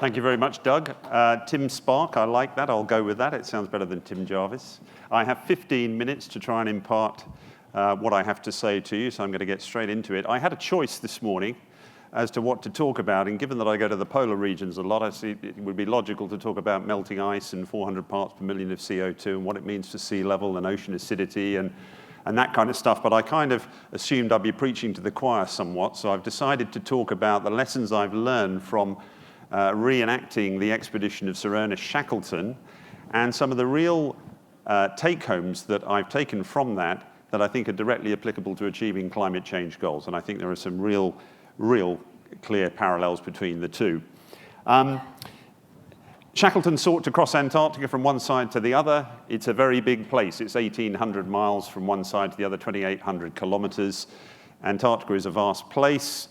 Thank you very much, Doug. Tim Spark, I like that. I'll go with that. It sounds better than Tim Jarvis. I have 15 minutes to try and impart what I have to say to you, so I'm going to get straight into it. I had a choice this morning as to what to talk about, and given that I go to the polar regions a lot, I see it would be logical to talk about melting ice and 400 parts per million of CO2 and what it means for sea level and ocean acidity and that kind of stuff, but I kind of assumed I'd be preaching to the choir somewhat, so I've decided to talk about the lessons I've learned from reenacting the expedition of Sir Ernest Shackleton and some of the real take-homes that I've taken from that I think are directly applicable to achieving climate change goals. And I think there are some real clear parallels between the two. Shackleton sought to cross Antarctica from one side to the other. It's a very big place. It's 1,800 miles from one side to the other, 2,800 kilometers. Antarctica is a vast place.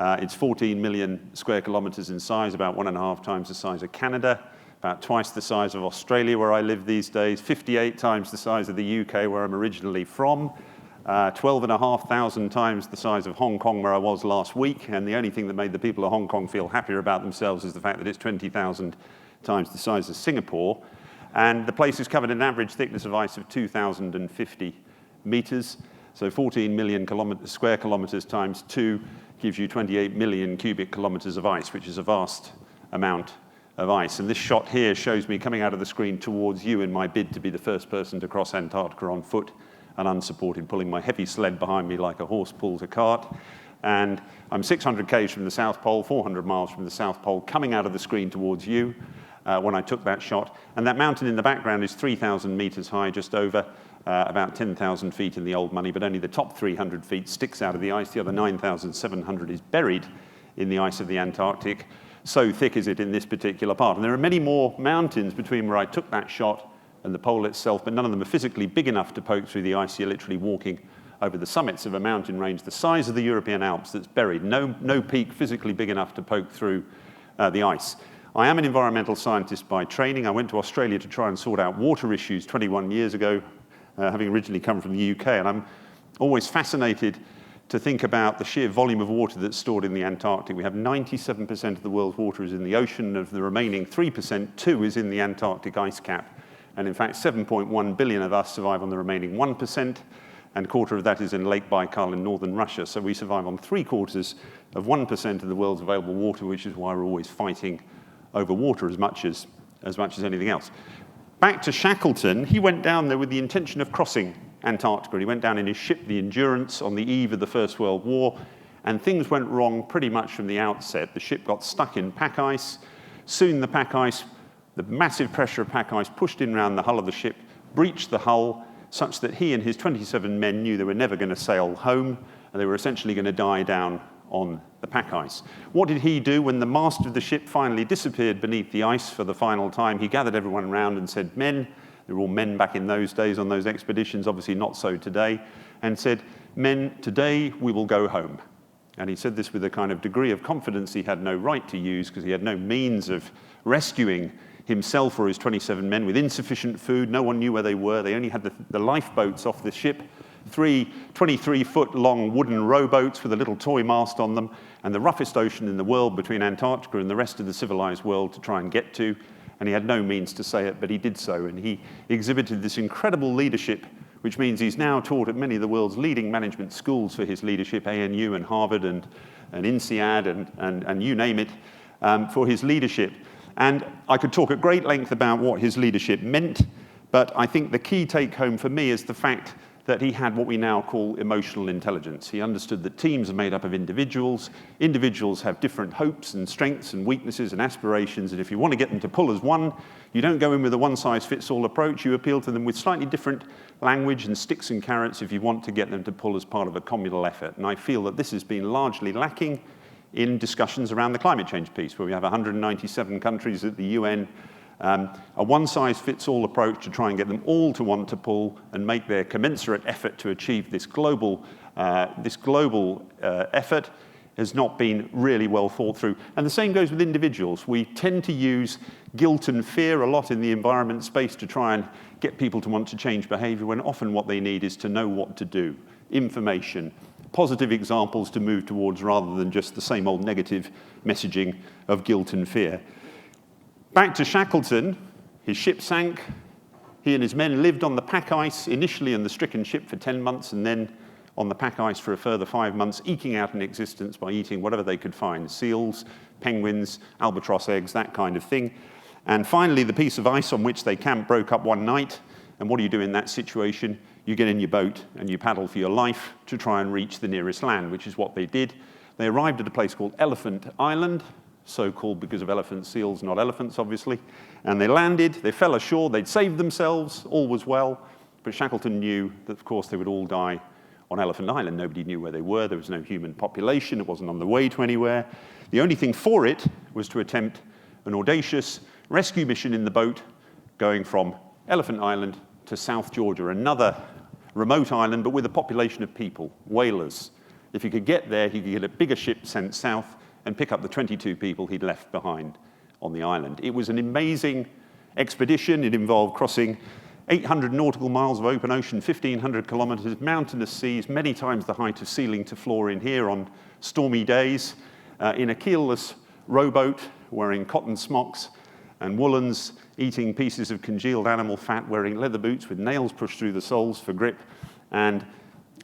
It's 14 million square kilometers in size, about 1.5 times the size of Canada, about twice the size of Australia, where I live these days, 58 times the size of the UK, where I'm originally from, 12,500 times the size of Hong Kong, where I was last week. And the only thing that made the people of Hong Kong feel happier about themselves is the fact that it's 20,000 times the size of Singapore. And the place is covered in an average thickness of ice of 2,050 meters. So 14 million square kilometers times 2 gives you 28 million cubic kilometers of ice, which is a vast amount of ice. And this shot here shows me coming out of the screen towards you in my bid to be the first person to cross Antarctica on foot and unsupported, pulling my heavy sled behind me like a horse pulls a cart. And I'm 600 k's from the South Pole, 400 miles from the South Pole, coming out of the screen towards you when I took that shot. And that mountain in the background is 3,000 meters high, just over, about 10,000 feet in the old money, but only the top 300 feet sticks out of the ice. The other 9,700 is buried in the ice of the Antarctic. So thick is it in this particular part. And there are many more mountains between where I took that shot and the pole itself, but none of them are physically big enough to poke through the ice. You're literally walking over the summits of a mountain range the size of the European Alps that's buried. No peak physically big enough to poke through the ice. I am an environmental scientist by training. I went to Australia to try and sort out water issues 21 years ago, having originally come from the UK, and I'm always fascinated to think about the sheer volume of water that's stored in the Antarctic. We have 97% of the world's water is in the ocean. Of the remaining 3%, 2 is in the Antarctic ice cap. And in fact, 7.1 billion of us survive on the remaining 1%, and a quarter of that is in Lake Baikal in northern Russia. So we survive on 3/4 of 1% of the world's available water, which is why we're always fighting over water as much as anything else. Back to Shackleton, he went down there with the intention of crossing Antarctica. He went down in his ship, the Endurance, on the eve of the First World War, and things went wrong pretty much from the outset. The ship got stuck in pack ice. Soon the massive pressure of pack ice pushed in around the hull of the ship, breached the hull, such that he and his 27 men knew they were never going to sail home, and they were essentially going to die down on the pack ice. What did he do when the mast of the ship finally disappeared beneath the ice for the final time? He gathered everyone around and said, "Men," they were all men back in those days on those expeditions, obviously not so today, and said, "Men, today we will go home." And he said this with a kind of degree of confidence he had no right to use, because he had no means of rescuing himself or his 27 men with insufficient food. No one knew where they were. They only had the lifeboats off the ship, 3 23-foot-long wooden rowboats with a little toy mast on them, and the roughest ocean in the world between Antarctica and the rest of the civilized world to try and get to. And he had no means to say it, but he did so. And he exhibited this incredible leadership, which means he's now taught at many of the world's leading management schools for his leadership, ANU and Harvard and INSEAD and you name it, for his leadership. And I could talk at great length about what his leadership meant, but I think the key take-home for me is the fact that he had what we now call emotional intelligence. He understood that teams are made up of individuals. Individuals have different hopes and strengths and weaknesses and aspirations, and if you want to get them to pull as one, you don't go in with a one-size-fits-all approach. You appeal to them with slightly different language and sticks and carrots if you want to get them to pull as part of a communal effort. And I feel that this has been largely lacking in discussions around the climate change piece, where we have 197 countries at the UN, a one-size-fits-all approach to try and get them all to want to pull and make their commensurate effort to achieve this global effort has not been really well thought through. And the same goes with individuals. We tend to use guilt and fear a lot in the environment space to try and get people to want to change behavior, when often what they need is to know what to do, information, positive examples to move towards, rather than just the same old negative messaging of guilt and fear. Back to Shackleton, his ship sank. He and his men lived on the pack ice, initially in the stricken ship for 10 months, and then on the pack ice for a further 5 months, eking out an existence by eating whatever they could find, seals, penguins, albatross eggs, that kind of thing. And finally, the piece of ice on which they camped broke up one night. And what do you do in that situation? You get in your boat and you paddle for your life to try and reach the nearest land, which is what they did. They arrived at a place called Elephant Island, so called because of elephant seals, not elephants, obviously. And they landed, they fell ashore, they'd saved themselves, all was well. But Shackleton knew that, of course, they would all die on Elephant Island. Nobody knew where they were. There was no human population. It wasn't on the way to anywhere. The only thing for it was to attempt an audacious rescue mission in the boat going from Elephant Island to South Georgia, another remote island, but with a population of people, whalers. If he could get there, he could get a bigger ship sent south and pick up the 22 people he'd left behind on the island. It was an amazing expedition. It involved crossing 800 nautical miles of open ocean, 1,500 kilometers, mountainous seas, many times the height of ceiling to floor in here on stormy days, in a keelless rowboat, wearing cotton smocks and woolens, eating pieces of congealed animal fat, wearing leather boots with nails pushed through the soles for grip, and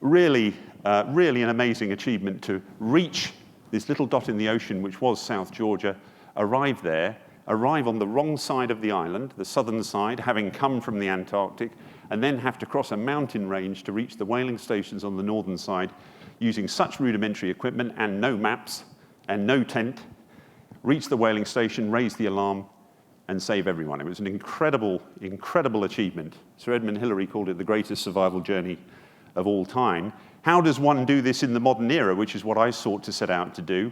really an amazing achievement to reach this little dot in the ocean, which was South Georgia, arrive there, arrive on the wrong side of the island, the southern side, having come from the Antarctic, and then have to cross a mountain range to reach the whaling stations on the northern side using such rudimentary equipment and no maps and no tent, reach the whaling station, raise the alarm, and save everyone. It was an incredible, incredible achievement. Sir Edmund Hillary called it the greatest survival journey of all time. How does one do this in the modern era, which is what I sought to set out to do?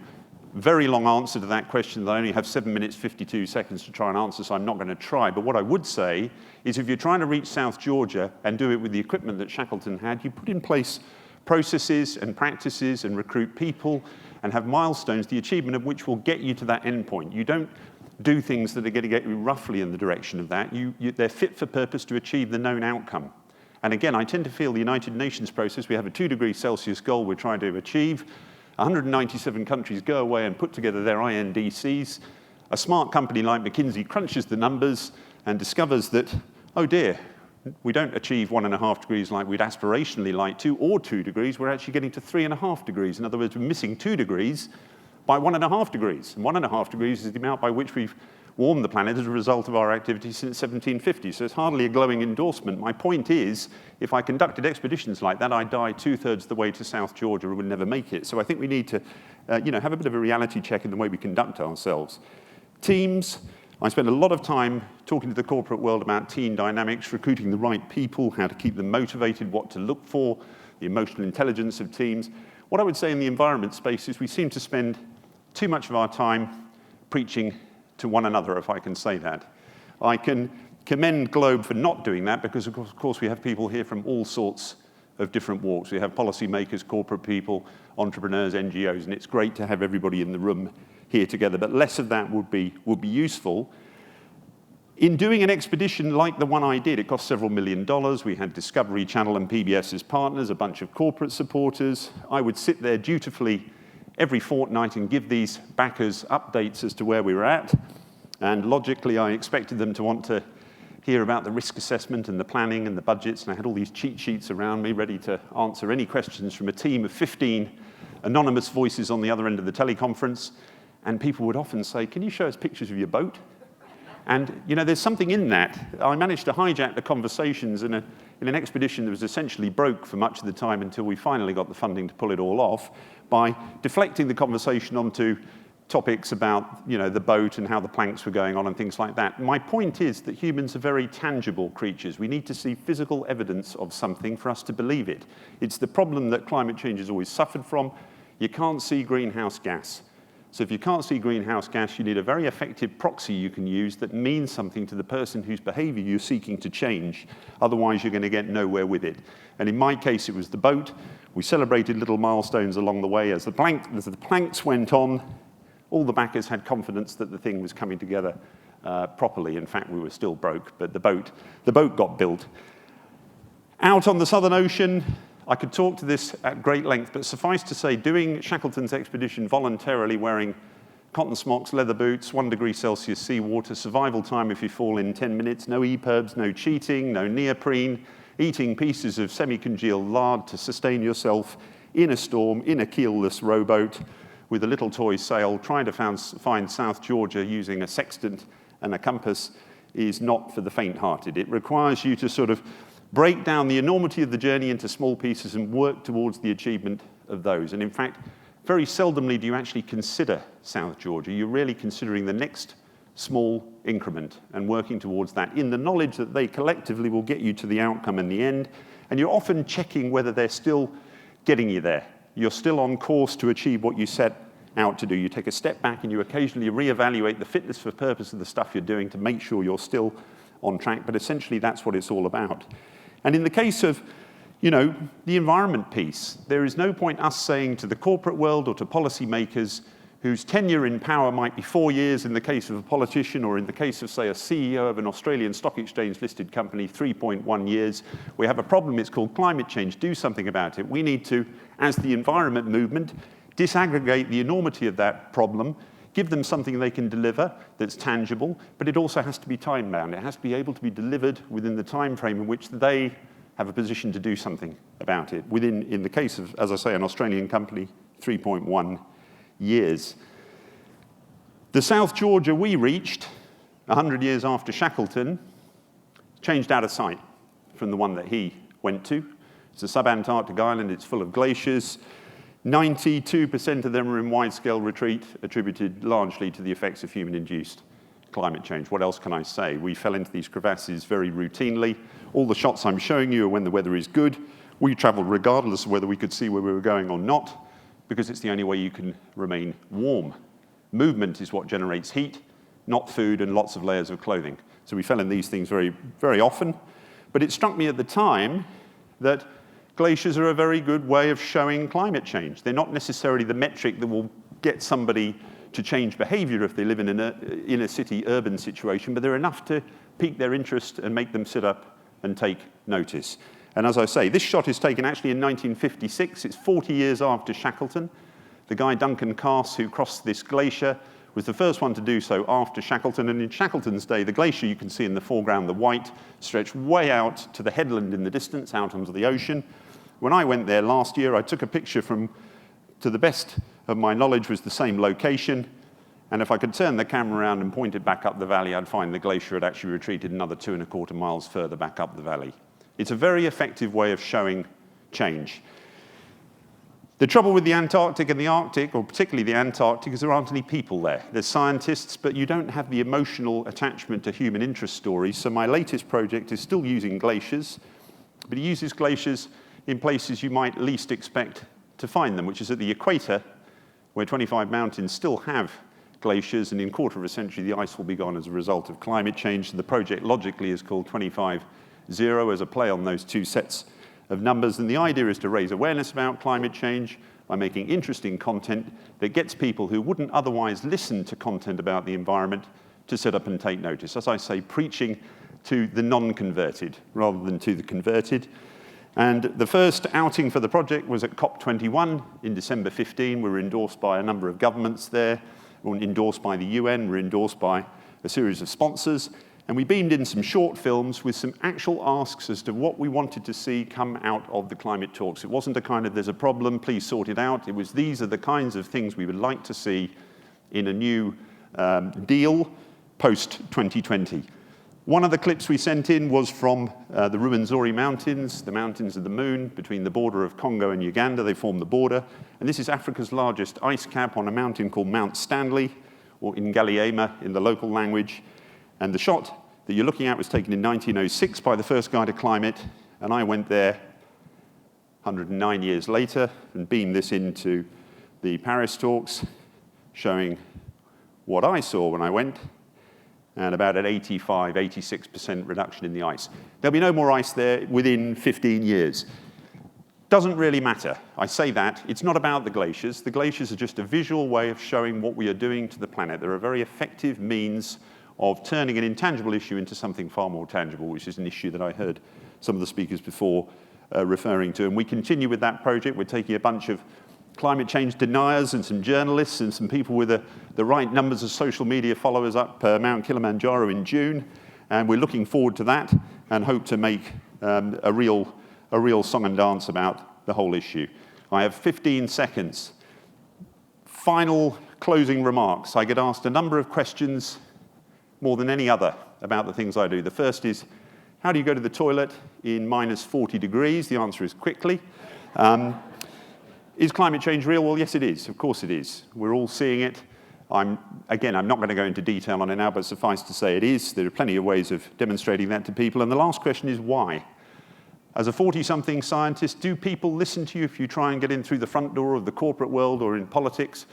Very long answer to that question that I only have 7 minutes, 52 seconds to try and answer, so I'm not going to try. But what I would say is if you're trying to reach South Georgia and do it with the equipment that Shackleton had, you put in place processes and practices and recruit people and have milestones, the achievement of which will get you to that end point. You don't do things that are going to get you roughly in the direction of that. They're fit for purpose to achieve the known outcome. And again, I tend to feel the United Nations process, we have a 2 degrees Celsius goal we're trying to achieve. 197 countries go away and put together their INDCs. A smart company like McKinsey crunches the numbers and discovers that, oh dear, we don't achieve 1.5 degrees like we'd aspirationally like to, or 2 degrees, we're actually getting to 3.5 degrees. In other words, we're missing 2 degrees by 1.5 degrees. And 1.5 degrees is the amount by which we've warmed the planet as a result of our activity since 1750. So it's hardly a glowing endorsement. My point is, if I conducted expeditions like that, I'd die 2/3 the way to South Georgia and would never make it. So I think we need to have a bit of a reality check in the way we conduct ourselves. Teams. I spend a lot of time talking to the corporate world about team dynamics, recruiting the right people, how to keep them motivated, what to look for, the emotional intelligence of teams. What I would say in the environment space is we seem to spend too much of our time preaching to one another, if I can say that. I can commend Globe for not doing that because, of course, we have people here from all sorts of different walks. We have policymakers, corporate people, entrepreneurs, NGOs, and it's great to have everybody in the room here together, but less of that would be useful. In doing an expedition like the one I did, it cost several $1 million. We had Discovery Channel and PBS as partners, a bunch of corporate supporters. I would sit there dutifully every fortnight and give these backers updates as to where we were at. And logically, I expected them to want to hear about the risk assessment and the planning and the budgets. And I had all these cheat sheets around me ready to answer any questions from a team of 15 anonymous voices on the other end of the teleconference. And people would often say, "Can you show us pictures of your boat?" And, there's something in that. I managed to hijack the conversations in an expedition that was essentially broke for much of the time until we finally got the funding to pull it all off by deflecting the conversation onto topics about, the boat and how the planks were going on and things like that. My point is that humans are very tangible creatures. We need to see physical evidence of something for us to believe it. It's the problem that climate change has always suffered from. You can't see greenhouse gas. So if you can't see greenhouse gas, you need a very effective proxy you can use that means something to the person whose behavior you're seeking to change. Otherwise, you're going to get nowhere with it. And in my case, it was the boat. We celebrated little milestones along the way. As the planks went on, all the backers had confidence that the thing was coming together properly. In fact, we were still broke, but the boat got built. Out on the Southern Ocean, I could talk to this at great length, but suffice to say, doing Shackleton's expedition voluntarily, wearing cotton smocks, leather boots, 1 degree Celsius seawater, survival time if you fall in 10 minutes, no EPIRBs, no cheating, no neoprene, eating pieces of semi-congealed lard to sustain yourself in a storm, in a keelless rowboat with a little toy sail, trying to find South Georgia using a sextant and a compass is not for the faint-hearted. It requires you to sort of break down the enormity of the journey into small pieces and work towards the achievement of those. And in fact, very seldomly do you actually consider South Georgia. You're really considering the next small increment and working towards that in the knowledge that they collectively will get you to the outcome in the end. And you're often checking whether they're still getting you there. You're still on course to achieve what you set out to do. You take a step back and you occasionally reevaluate the fitness for purpose of the stuff you're doing to make sure you're still on track. But essentially, that's what it's all about. And in the case of the environment piece, there is no point us saying to the corporate world or to policymakers whose tenure in power might be 4 years in the case of a politician, or in the case of, say, a CEO of an Australian stock exchange-listed company, 3.1 years. We have a problem, it's called climate change. Do something about it. We need to, as the environment movement, disaggregate the enormity of that problem, give them something they can deliver that's tangible, but it also has to be time-bound. It has to be able to be delivered within the time frame in which they have a position to do something about it. Within, in the case of, as I say, an Australian company, 3.1 years. The South Georgia we reached 100 years after Shackleton changed out of sight from the one that he went to. It's a subantarctic island, it's full of glaciers. 92% of them are in wide-scale retreat, attributed largely to the effects of human-induced climate change. What else can I say? We fell into these crevasses very routinely. All the shots I'm showing you are when the weather is good. We traveled regardless of whether we could see where we were going or not, because it's the only way you can remain warm. Movement is what generates heat, not food and lots of layers of clothing. So we fell in these things very, very often. But it struck me at the time that glaciers are a very good way of showing climate change. They're not necessarily the metric that will get somebody to change behavior if they live in an inner city urban situation, but they're enough to pique their interest and make them sit up and take notice. And as I say, this shot is taken actually in 1956. It's 40 years after Shackleton. The guy Duncan Cass, who crossed this glacier, was the first one to do so after Shackleton. And in Shackleton's day, the glacier you can see in the foreground, the white, stretched way out to the headland in the distance, out onto the ocean. When I went there last year, I took a picture from, to the best of my knowledge, was the same location. And if I could turn the camera around and point it back up the valley, I'd find the glacier had actually retreated another 2.25 miles further back up the valley. It's a very effective way of showing change. The trouble with the Antarctic and the Arctic, or particularly the Antarctic, is there aren't any people there. There's scientists, but you don't have the emotional attachment to human interest stories. So my latest project is still using glaciers, but it uses glaciers in places you might least expect to find them, which is at the equator, where 25 mountains still have glaciers, and in a quarter of a century, the ice will be gone as a result of climate change. So the project logically is called 25-0 as a play on those two sets of numbers. And the idea is to raise awareness about climate change by making interesting content that gets people who wouldn't otherwise listen to content about the environment to sit up and take notice. As I say, preaching to the non-converted rather than to the converted. And the first outing for the project was at COP21 in December 15. We were endorsed by a number of governments there. We were endorsed by the UN. We were endorsed by a series of sponsors. And we beamed in some short films with some actual asks as to what we wanted to see come out of the climate talks. It wasn't a kind of, there's a problem, please sort it out. It was, these are the kinds of things we would like to see in a new deal post-2020. One of the clips we sent in was from the Ruwenzori Mountains, the mountains of the moon, between the border of Congo and Uganda. They form the border. And this is Africa's largest ice cap on a mountain called Mount Stanley, or Ngaliema in the local language. And the shot that you're looking at was taken in 1906 by the first guy to climb it. And I went there 109 years later and beamed this into the Paris talks, showing what I saw when I went, and about an 86% reduction in the ice. There'll be no more ice there within 15 years. Doesn't really matter. I say that. It's not about the glaciers. The glaciers are just a visual way of showing what we are doing to the planet. They're a very effective means of turning an intangible issue into something far more tangible, which is an issue that I heard some of the speakers before referring to. And we continue with that project. We're taking a bunch of climate change deniers and some journalists and some people with the right numbers of social media followers up Mount Kilimanjaro in June. And we're looking forward to that and hope to make a real song and dance about the whole issue. I have 15 seconds. Final closing remarks. I get asked a number of questions, more than any other, about the things I do. The first is, how do you go to the toilet in minus 40 degrees? The answer is quickly. Is climate change real? Well, yes, it is. Of course it is. We're all seeing it. I'm not going to go into detail on it now, but suffice to say it is. There are plenty of ways of demonstrating that to people. And the last question is why? As a 40-something scientist, do people listen to you if you try and get in through the front door of the corporate world or in politics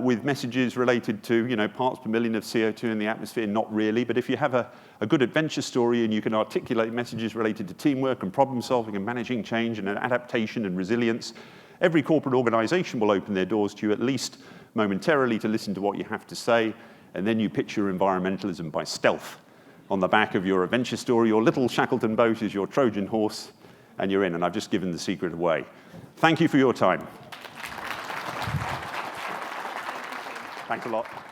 with messages related to, parts per million of CO2 in the atmosphere? Not really. But if you have a good adventure story and you can articulate messages related to teamwork and problem solving and managing change and adaptation and resilience, every corporate organization will open their doors to you at least momentarily to listen to what you have to say, and then you pitch your environmentalism by stealth on the back of your adventure story. Your little Shackleton boat is your Trojan horse, and you're in, and I've just given the secret away. Thank you for your time. Thanks a lot.